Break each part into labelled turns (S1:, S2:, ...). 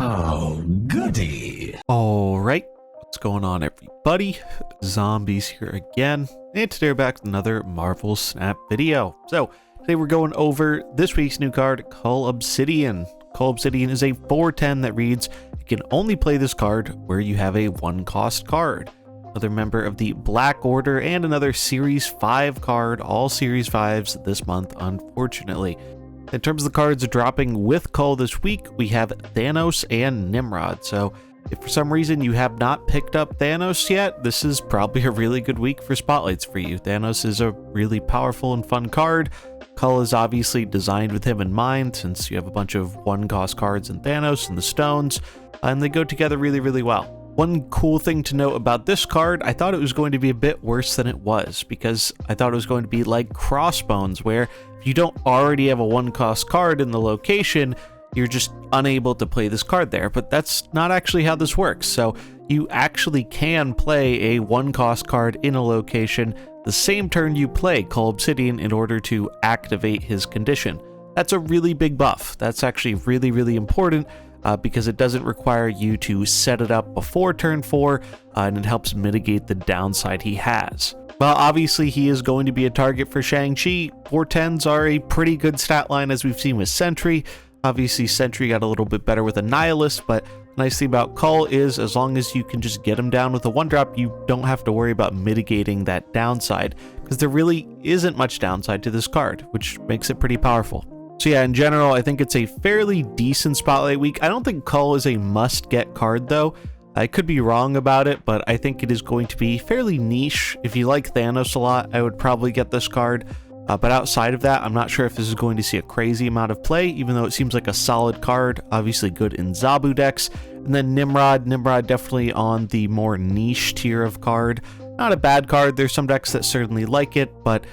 S1: Oh, goody.
S2: All right, what's going on, everybody? Zombies here again, and today we're back with another Marvel Snap video. So today we're going over this week's new card, Cull Obsidian. Cull Obsidian is a 4/10 that reads, you can only play this card where you have a 1-cost card. Another member of the Black Order and another Series 5 card, all Series 5s this month, unfortunately. In terms of the cards dropping with Cull this week, we have Thanos and Nimrod. So if for some reason you have not picked up Thanos yet, this is probably a really good week for spotlights for you. Thanos is a really powerful and fun card. Cull is obviously designed with him in mind, since you have a bunch of 1-cost cards in Thanos and the stones, and they go together really, really well. One cool thing to note about this card, I thought it was going to be a bit worse than it was, because I thought it was going to be like Crossbones, where if you don't already have a 1-cost card in the location, you're just unable to play this card there. But that's not actually how this works. So you actually can play a 1-cost card in a location the same turn you play Cull Obsidian in order to activate his condition. That's a really big buff. That's actually really, really important. Because it doesn't require you to set it up before turn 4, and it helps mitigate the downside he has. Well, obviously he is going to be a target for Shang-Chi. 4/10s are a pretty good stat line, as we've seen with Sentry. Obviously Sentry got a little bit better with Annihilus, but the nice thing about Cull is as long as you can just get him down with a 1-drop, you don't have to worry about mitigating that downside, because there really isn't much downside to this card, which makes it pretty powerful. So yeah, in general, I think it's a fairly decent spotlight week. I don't think Cull is a must-get card, though. I could be wrong about it, but I think it is going to be fairly niche. If you like Thanos a lot, I would probably get this card. But outside of that, I'm not sure if this is going to see a crazy amount of play, even though it seems like a solid card. Obviously good in Zabu decks. And then Nimrod definitely on the more niche tier of card. Not a bad card. There's some decks that certainly like it, but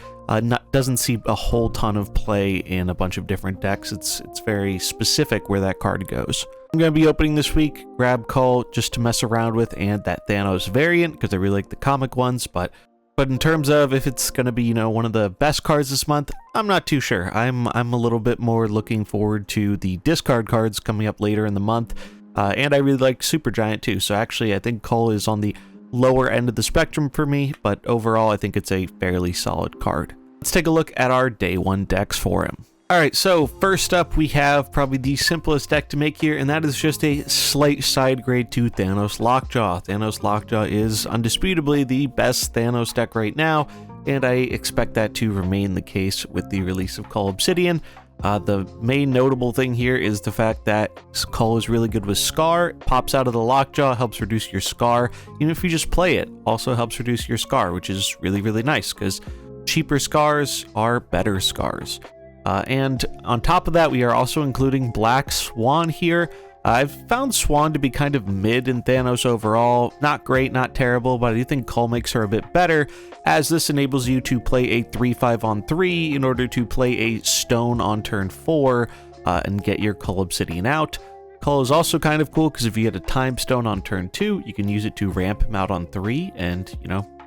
S2: doesn't see a whole ton of play in a bunch of different decks. It's very specific where that card goes. I'm going to be opening this week, grab Cull just to mess around with, and that Thanos variant, because I really like the comic ones, but in terms of if it's going to be, one of the best cards this month, I'm not too sure. I'm a little bit more looking forward to the discard cards coming up later in the month, and I really like Supergiant too, so actually I think Cull is on the lower end of the spectrum for me, but overall I think it's a fairly solid card. Let's take a look at our day 1 decks for him. Alright, so first up we have probably the simplest deck to make here, and that is just a slight side grade to Thanos Lockjaw. Thanos Lockjaw is undisputably the best Thanos deck right now, and I expect that to remain the case with the release of Cull Obsidian. The main notable thing here is the fact that Cull is really good with Scar. It pops out of the Lockjaw, helps reduce your Scar. Even if you just play it, also helps reduce your Scar, which is really, really nice, because cheaper Scars are better Scars. And on top of that, we are also including Black Swan here. I've found Swan to be kind of mid in Thanos overall. Not great, not terrible, but I do think Cull makes her a bit better, as this enables you to play a 3/5 on 3 in order to play a stone on turn 4 and get your Cull Obsidian out. Cull is also kind of cool, because if you get a time stone on turn 2, you can use it to ramp him out on 3, and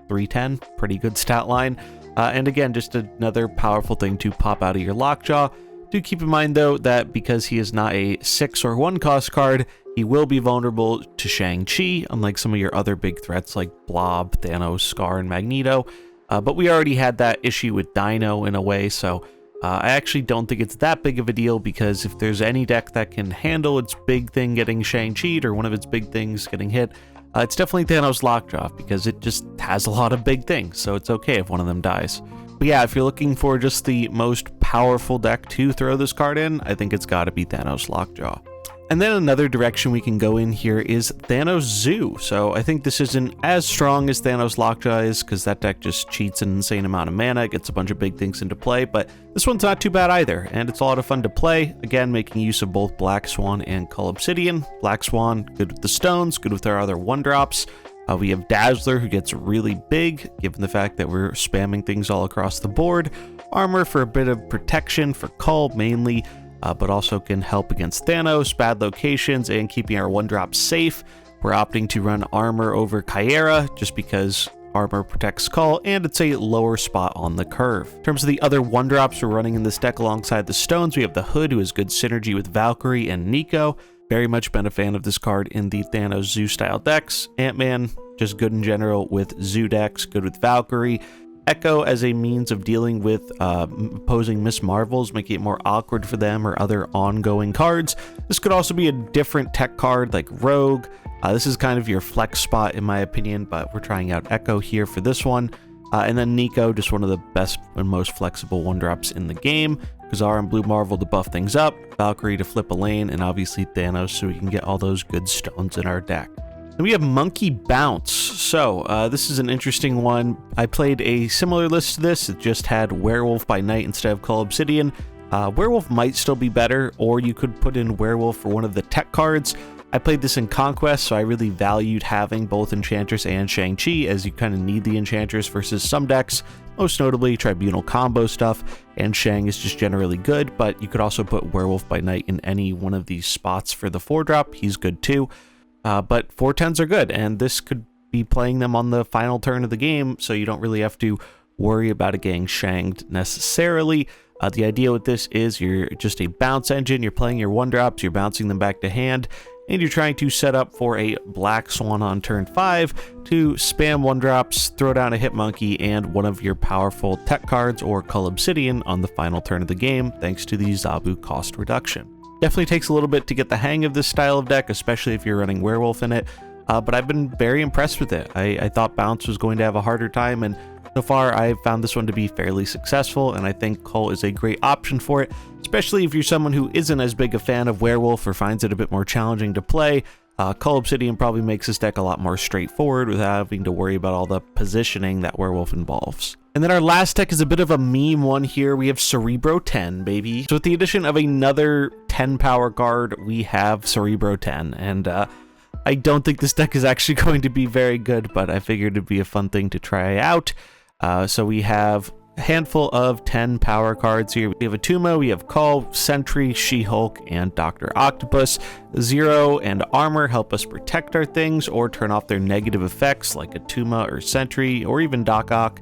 S2: 3/10, pretty good stat line. And again, just another powerful thing to pop out of your Lockjaw. Do keep in mind, though, that because he is not a 6 or 1-cost card, he will be vulnerable to Shang-Chi, unlike some of your other big threats like Blob, Thanos, Scar, and Magneto. But we already had that issue with Dino in a way, so I actually don't think it's that big of a deal, because if there's any deck that can handle its big thing getting Shang-Chi'd, or one of its big things getting hit, it's definitely Thanos Lockjaw, because it just has a lot of big things, so it's okay if one of them dies. But yeah, if you're looking for just the most powerful deck to throw this card in, I think it's got to be Thanos Lockjaw. And then another direction we can go in here is Thanos Zoo. So I think this isn't as strong as Thanos Lockjaw is, because that deck just cheats an insane amount of mana, gets a bunch of big things into play, but this one's not too bad either, and it's a lot of fun to play. Again, making use of both Black Swan and Cull Obsidian. Black Swan, good with the stones, good with our other 1-drops. We have Dazzler, who gets really big, given the fact that we're spamming things all across the board. Armor for a bit of protection for Cull mainly, but also can help against Thanos, bad locations, and keeping our 1-drops safe. We're opting to run Armor over Chiera, just because Armor protects Cull, and it's a lower spot on the curve. In terms of the other 1-drops we're running in this deck alongside the stones, we have the Hood, who has good synergy with Valkyrie and Nico. very much been a fan of this card in the Thanos Zoo style decks. Ant-Man, just good in general with Zoo decks, good with Valkyrie. Echo as a means of dealing with opposing Miss Marvels, making it more awkward for them or other ongoing cards. This could also be a different tech card like Rogue. This is kind of your flex spot in my opinion, but we're trying out Echo here for this one. And then Nico, just one of the best and most flexible 1-drops in the game. Kazar and Blue Marvel to buff things up, Valkyrie to flip a lane, and obviously Thanos so we can get all those good stones in our deck. Then we have Monkey Bounce. So this is an interesting one. I played a similar list to this. It just had Werewolf by Night instead of Cull Obsidian. Werewolf might still be better, or you could put in Werewolf for one of the tech cards. I played this in Conquest, so I really valued having both Enchantress and Shang-Chi, as you kind of need the Enchantress versus some decks, most notably Tribunal combo stuff, and Shang is just generally good, but you could also put Werewolf by Night in any one of these spots for the 4-drop. He's good too. But 4/10s are good, and this could be playing them on the final turn of the game, so you don't really have to worry about it getting shanged necessarily. The idea with this is you're just a bounce engine, you're playing your 1-drops, you're bouncing them back to hand, and you're trying to set up for a Black Swan on turn 5 to spam 1-drops, throw down a Hit Monkey, and one of your powerful tech cards or Cull Obsidian on the final turn of the game, thanks to the Zabu cost reduction. Definitely takes a little bit to get the hang of this style of deck, especially if you're running Werewolf in it, but I've been very impressed with it. I thought Bounce was going to have a harder time, and so far I've found this one to be fairly successful, and I think Cull is a great option for it, especially if you're someone who isn't as big a fan of Werewolf or finds it a bit more challenging to play. Cull Obsidian probably makes this deck a lot more straightforward without having to worry about all the positioning that Werewolf involves. And then our last deck is a bit of a meme one here. We have Cerebro 10, baby. So with the addition of another 10 power card, we have Cerebro 10. And I don't think this deck is actually going to be very good, but I figured it'd be a fun thing to try out. So we have a handful of 10 power cards here. We have Atuma, we have Cull, Sentry, She-Hulk, and Dr. Octopus. Zero and Armor help us protect our things or turn off their negative effects like Atuma or Sentry or even Doc Ock.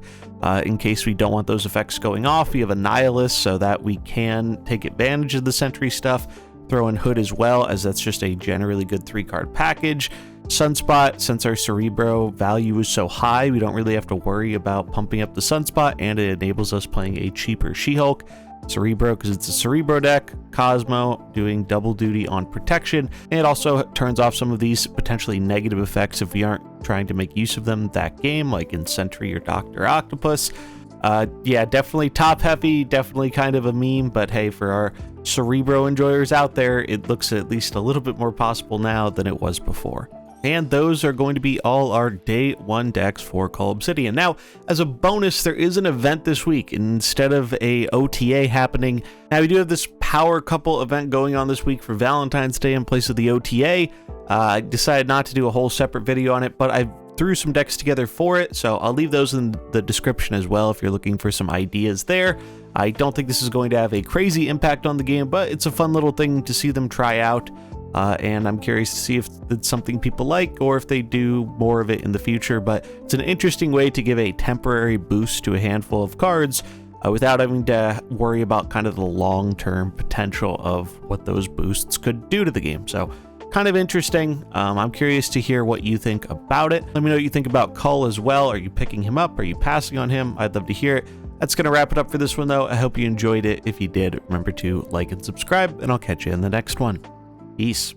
S2: In case we don't want those effects going off, we have Annihilus so that we can take advantage of the Sentry stuff. Throw in Hood as well, as that's just a generally good 3-card package. Sunspot, since our Cerebro value is so high, we don't really have to worry about pumping up the Sunspot, and it enables us playing a cheaper She-Hulk. Cerebro, because it's a Cerebro deck. Cosmo, doing double duty on protection, and it also turns off some of these potentially negative effects if we aren't trying to make use of them that game, like in Sentry or Dr. Octopus. Yeah, definitely top heavy, definitely kind of a meme, but hey, for our Cerebro enjoyers out there, it looks at least a little bit more possible now than it was before. And those are going to be all our day 1 decks for Cull Obsidian. Now, as a bonus, there is an event this week instead of a OTA happening. Now, we do have this Power Couple event going on this week for Valentine's Day in place of the OTA. I decided not to do a whole separate video on it, but I threw some decks together for it, so I'll leave those in the description as well if you're looking for some ideas there. I don't think this is going to have a crazy impact on the game, but it's a fun little thing to see them try out. And I'm curious to see if it's something people like or if they do more of it in the future, but it's an interesting way to give a temporary boost to a handful of cards without having to worry about kind of the long-term potential of what those boosts could do to the game. So kind of interesting. I'm curious to hear what you think about it. Let me know what you think about Cull as well. Are you picking him up? Are you passing on him? I'd love to hear it. That's going to wrap it up for this one, though. I hope you enjoyed it. If you did, remember to like and subscribe, and I'll catch you in the next one. Peace.